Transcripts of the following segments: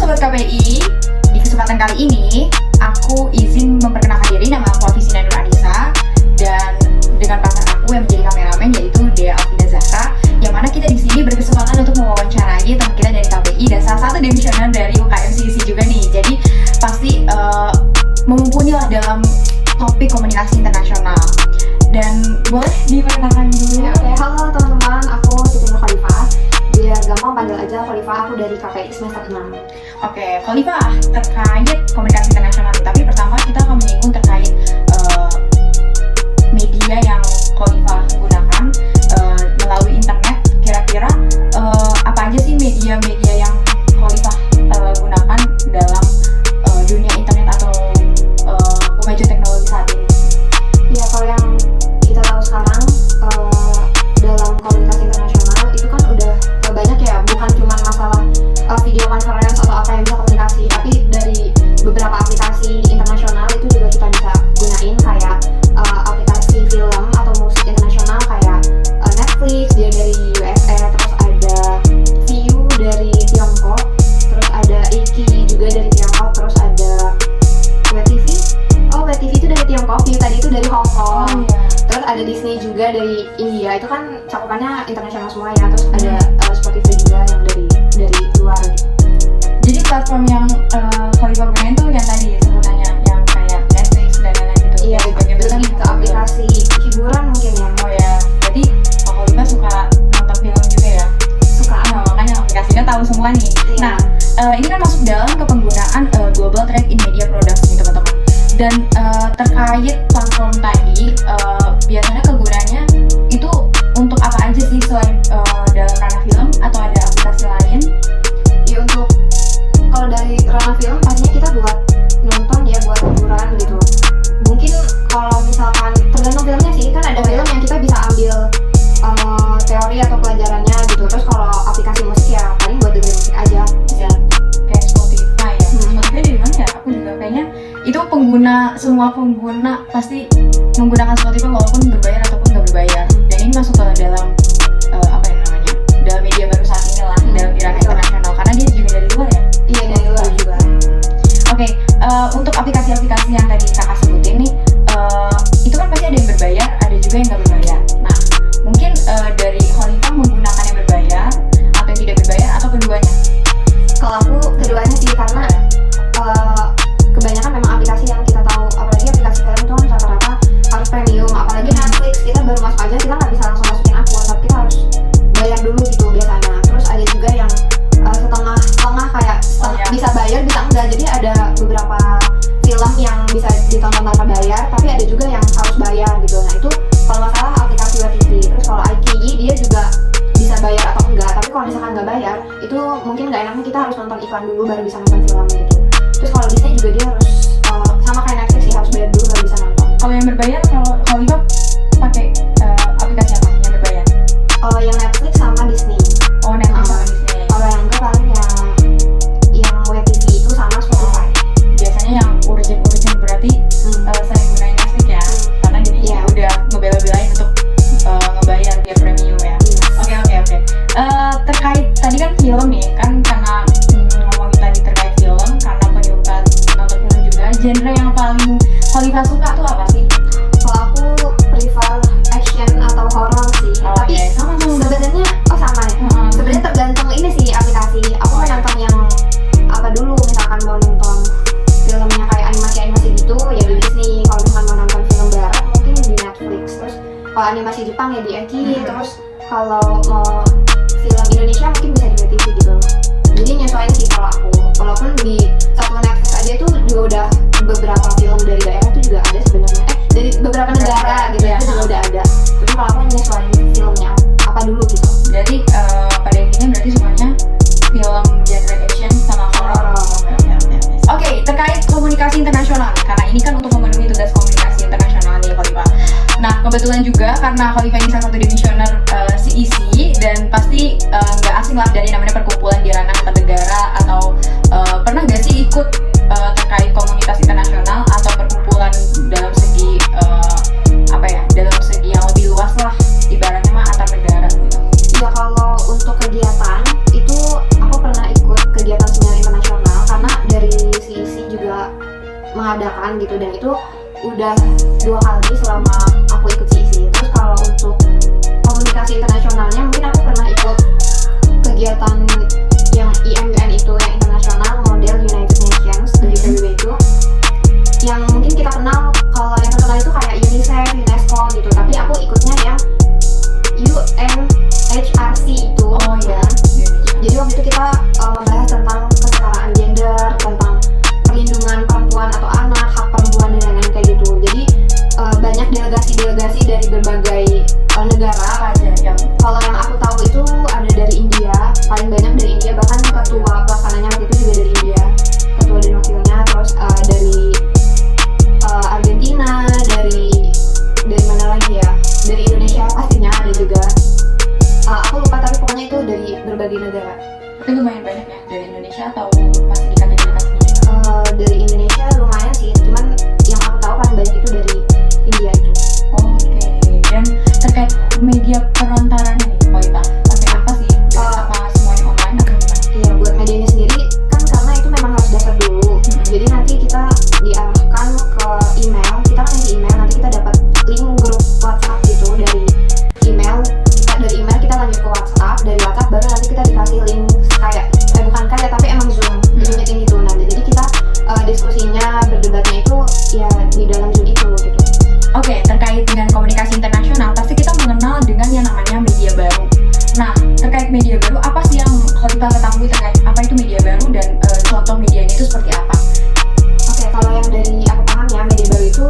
Sobat KPI, di kesempatan kali ini aku izin memperkenalkan diri. Nama aku Afisina Nur Anissa, dan dengan partner aku yang menjadi kameramen yaitu Dea Alvina Zahra, yang mana kita di sini berkesempatan untuk mewawancarai teman kita dari KPI dan salah satu demisioner dari UKM CIC juga nih. Jadi pasti mumpuni lah dalam topik komunikasi internasional. Dan boleh diperkenalkan dulu. Oke, halo teman-teman, aku Siti Nur Khalifah. Biar gampang panggil aja Khalifah, aku dari KPI semester 6. Oke, Khalifah, terkait komunikasi internasional, tapi pertama kita akan menyinggung terkait media yang Khalifah gunakan melalui internet. Kira-kira apa aja sih media-media yang Khalifah gunakan dalam dunia internet atau kemajuan teknologi saat ini? Ya, kalau yang kita tahu sekarang dalam komunikasi internasional itu kan udah banyak ya, bukan cuma masalah video conference atau apa yang bisa komunikasi, tapi dari beberapa aplikasi internasional itu juga kita bisa gunain, kayak aplikasi film atau musik internasional kayak Netflix, dia dari USA, terus ada Viu dari Tiongkok, terus ada Iki juga dari Tiongkok, terus ada WeTV. WeTV itu dari Tiongkok, Viu tadi itu dari Hong Kong. Terus ada Disney juga dari India, itu kan cakupannya internasional semua ya. Terus ada Spotify juga yang dari luar gitu. Jadi platform yang Khalifah gunain tuh yang tadi sebutannya, yang kayak Netflix dan lain-lain gitu. Iya, lebih ke aplikasi hiburan mungkin ya. Oh ya, berarti Khalifah suka nonton film juga ya? Suka. Makanya aplikasinya tahu semua nih. Iya. Nah, ini kan masuk dalam kepenggunaan Global Trade in Media Products nih teman-teman. Dan terkait platform tadi, biasanya kegunaannya itu untuk apa aja sih selain dalam ranah film atau ada aplikasi lain? Ya, untuk kalau dari ranah film pastinya kita buat nonton ya, buat hiburan gitu. Mungkin kalau misalkan tergantung filmnya sih, kan ada film yang kita bisa ambil teori atau pelajarannya gitu. Terus kalau aplikasi musik ya paling buat dengerin musik aja. Ya, kayak Spotify ya. Spotify dari mana ya? Aku juga kayaknya itu semua pengguna pasti menggunakan Spotify walaupun berbayar ataupun nggak berbayar. Dan ini masuk ke dalam apa ya namanya, dalam media baru saat ini lah, dalam di ranah internasional, karena dia juga dari luar ya. Iya, dari luar juga. Oke, untuk aplikasi-aplikasi yang tadi kakak sebutin nih, itu kan pasti ada yang berbayar, ada juga yang nggak berbayar. Nah, mungkin dari Khalifah menggunakan yang berbayar atau yang tidak berbayar atau keduanya? Kalau aku keduanya sih, karena kebanyakan memang aplikasi yang kita tahu, apalagi aplikasi film itu kan rata-rata harus premium. Apalagi Netflix, kita baru masuk aja kita nggak bisa langsung masukin akun, tapi kita harus bayar dulu gitu biasanya. Terus ada juga yang setengah kayak bisa bayar bisa enggak. Jadi ada beberapa film yang bisa ditonton tanpa bayar, tapi ada juga yang harus bayar gitu. Nah, itu kalau masalah aplikasi WeTV. Terus kalau iQIYI dia juga bisa bayar atau enggak, tapi kalau misalkan nggak bayar itu mungkin nggak enaknya kita harus nonton iklan dulu baru bisa nonton film gitu. Terus kalau Disney juga dia harus sama kayak Netflix sih, harus bayar dulu baru bisa nonton. Kalau yang berbayar, kalau Khalifah pakai aplikasi apa yang berbayar? Yang Netflix sama Disney. Oh, Netflix sama Disney. Kalau yang enggak paling yang WeTV itu sama Spotify. Biasanya yang urgent berarti sering gunain Netflix ya, karena jadi udah ngebela-belain untuk ngebayar dia premium ya. Oke. Terkait tadi kan film nih, kan karena ngomongin tadi terkait film, karena penyuka nonton film juga, genre yang paling Khalifah suka tuh apa sih? Kalau aku prefer action atau horror sih. Tapi sama sebenarnya sama ya. Sebenarnya tergantung ini sih aplikasi. Aku mau nonton yang apa dulu, misalkan mau nonton filmnya kayak animasi gitu ya di Disney. Kalau misalkan mau nonton film barat mungkin di Netflix. Terus kalau animasi Jepang ya di Eki. Terus kalau mau film Indonesia mungkin bisa di WeTV gitu. Jadi nyesuaiin sih kalau aku. Walaupun di satu Netflix aja itu juga udah beberapa film dari daerah itu juga ada sebenarnya. Dari beberapa negara gitu ya, itu juga udah ada. Tapi kalau aku nyesuaiin filmnya apa dulu gitu. Jadi pada intinya berarti semuanya film genre action sama horror. Oke, terkait komunikasi internasional, karena ini kan untuk memenuhi tugas komunikasi internasional nih Khalifah. Nah, kebetulan juga karena Khalifah ini salah satu demisioner CIC, dan pasti nggak asing lah dari namanya perkumpulan di ranah antar negara, atau pernah nggak sih ikut terkait komunitas internasional atau perkumpulan dalam segi dalam segi yang lebih luas lah, ibaratnya mah antar negara gitu. Ya, kalau untuk kegiatan itu aku pernah ikut kegiatan seminar internasional mengadakan gitu, dan itu udah 2 kali selama aku ikut CIC. Terus kalau untuk komunikasi internasionalnya, mungkin aku pernah ikut kegiatan yang IMUN itu, yang internasional model United Nations dari PBB itu, yang mungkin kita kenal, kalau yang terkenal itu kayak UNICEF, UNESCO gitu, tapi aku ikutnya yang UNHRC itu. Oh iya. Jadi waktu itu kita membahas tentang kesetaraan gender, tentang perlindungan perempuan atau anak, hak perempuan dan lain-lain kayak gitu. Jadi banyak delegasi-delegasi dari berbagai negara. Apa aja yang Kalau yang aku tahu itu ada dari India, paling banyak dari India, bahkan ketua pelaksananya waktu itu juga dari India, ketua dan wakilnya. Terus dari Argentina, dari mana lagi ya? Dari Indonesia pastinya ada juga. Aku lupa, tapi pokoknya itu dari berbagai negara. itu lumayan banyak ya, dari Indonesia atau masih dikasih Dari Indonesia lumayan sih, cuman yang aku tahu paling banyak itu dari India itu. Oke. Dan terkait media perantaranya nih, Khalifah, pakai apa sih? Apa semuanya online atau gimana? Iya, buat medianya sendiri kan karena itu memang harus daftar dulu. Jadi nanti kita diarahkan ke email, kita kan di email, nanti kita dapat link grup WhatsApp gitu dari email. Dari email kita lanjut ke WhatsApp, dari WhatsApp baru nanti kita dikasih link kayak bukan kayak tapi emang Zoom meeting itu. Nah, jadi kita diskusinya, berdebatnya itu ya di dalam Zoom itu gitu. Oke, terkait dengan komunikasi internasional, pasti kita mengenal dengan yang namanya media baru. Nah, terkait media baru, apa sih yang Khalifah ketahui terkait apa itu media baru dan contoh medianya itu seperti apa? Oke, kalau yang dari aku paham ya, media baru itu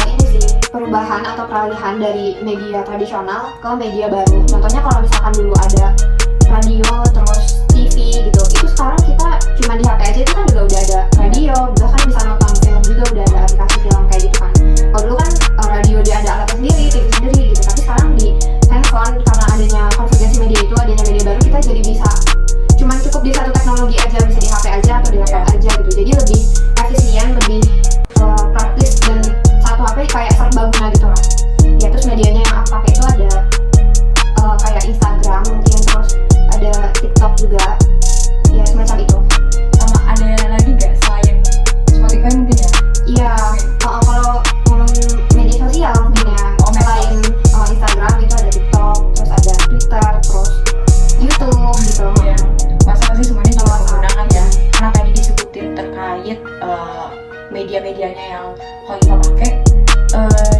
ini sih perubahan atau peralihan dari media tradisional ke media baru. Contohnya kalau misalkan dulu ada radio, terus TV gitu, itu sekarang kita cuma di HP aja itu kan juga udah ada radio, bahkan bisa nonton film juga udah ada aplikasi film kayak gitu kan. Kalau dulu kan radio dia ada alatnya sendiri, TV sendiri gitu, tapi sekarang di handphone karena adanya konvergensi media itu, adanya media baru, kita jadi bisa cuman cukup di satu teknologi aja, bisa di HP aja atau di laptop aja gitu. Jadi lebih efisien, lebih praktis, dan satu HP kayak serbaguna gitu lah. Ya, terus medianya yang aku pakai itu ada kayak Instagram mungkin, terus ada TikTok juga, ya semacam itu. Sama ada lagi nggak selain Spotify mungkin ya? Iya, kalau ngomong media sosial mungkin ya, selain Instagram itu ada TikTok, terus ada Twitter, terus YouTube gitu. Ya, masa pasti semuanya juga menggunakan ya. Karena tadi disebutin terkait media-medianya yang Khalifah pakai,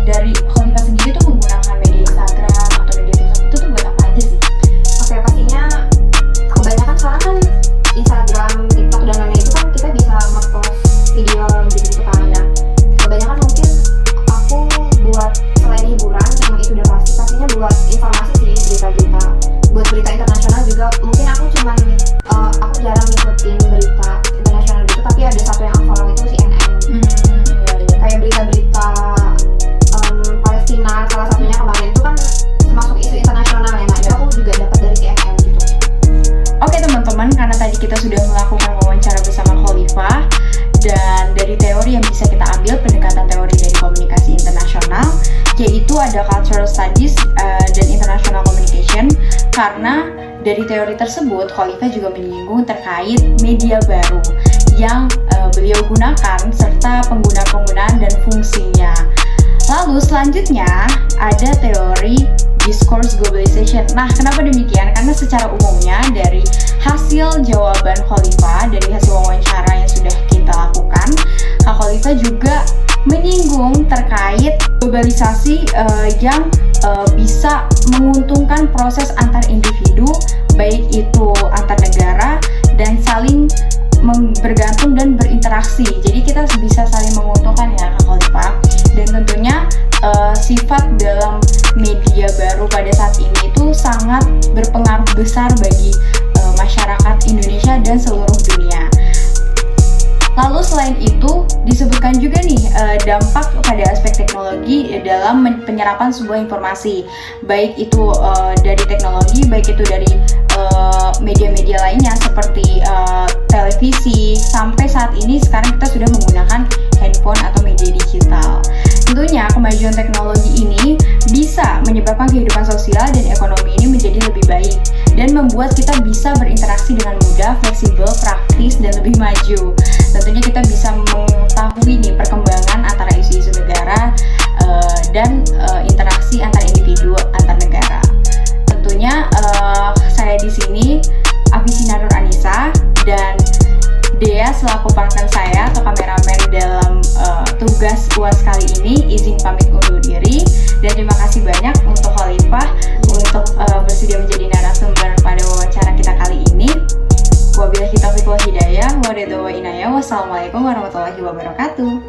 dari Khalifah sendiri tuh menggunakan media Instagram atau media TikTok itu tuh buat apa aja sih? Oke, pastinya kebanyakan sekarang kan Instagram, TikTok dan lain-lain itu kan kita bisa nge-post video gitu-gitu kan ya. Kebanyakan mungkin aku buat selain hiburan, memang itu udah pastinya buat informasi sih, berita-berita. Buat berita internasional juga mungkin aku cuman aku jarang ngikutin berita internasional gitu, tapi ada satu yang aku follow itu CNN. Iya. Kayak berita-berita Palestina salah satunya kemarin itu kan termasuk isu internasional ya, nah itu aku juga dapat dari CNN gitu. Oke teman-teman, karena tadi kita sudah melakukan wawancara bersama Khalifah, dan dari teori yang bisa kita ambil, pendekatan teori dari komunikasi internasional, yaitu ada cultural studies dan international communication. Karena dari teori tersebut, Khalifah juga menyinggung terkait media baru yang beliau gunakan serta penggunaan dan fungsinya. Lalu selanjutnya ada teori discourse globalization. Nah, kenapa demikian? Karena secara umumnya dari hasil jawaban Khalifah, dari hasil wawancara yang sudah kita lakukan, Kak Khalifah juga menyinggung terkait globalisasi yang bisa menguntungkan proses antar individu, baik itu antar negara dan saling bergantung dan berinteraksi. Jadi kita bisa saling menguntungkan ya Kak Khalifah. Dan tentunya sifat dalam media baru pada saat ini itu sangat berpengaruh besar bagi masyarakat Indonesia dan seluruh dunia. Lalu selain itu disebutkan juga nih dampak pada aspek teknologi dalam penyerapan sebuah informasi, baik itu dari teknologi, baik itu dari media-media lainnya seperti televisi, sampai saat ini sekarang kita sudah menggunakan handphone atau media digital. Tentunya kemajuan teknologi ini bisa menyebabkan kehidupan sosial dan ekonomi ini menjadi lebih baik dan membuat kita bisa berinteraksi dengan mudah, fleksibel, praktis, dan lebih maju. Tentunya kita bisa mengetahui mengetahui nih perkembangan antara isu-isu negara dan interaksi antar individu antar negara. Tentunya saya di sini Afisina Nur Anissa dan Dea selaku partner saya atau kameramen dalam tugas UAS kali ini izin pamit undur diri, dan terima kasih banyak untuk Khalifah untuk bersedia menjadi narasumber pada wawancara kita kali ini. Wabillahi taufiq wal hidayah, wa ridho wa inayah, wassalamualaikum warahmatullahi wabarakatuh.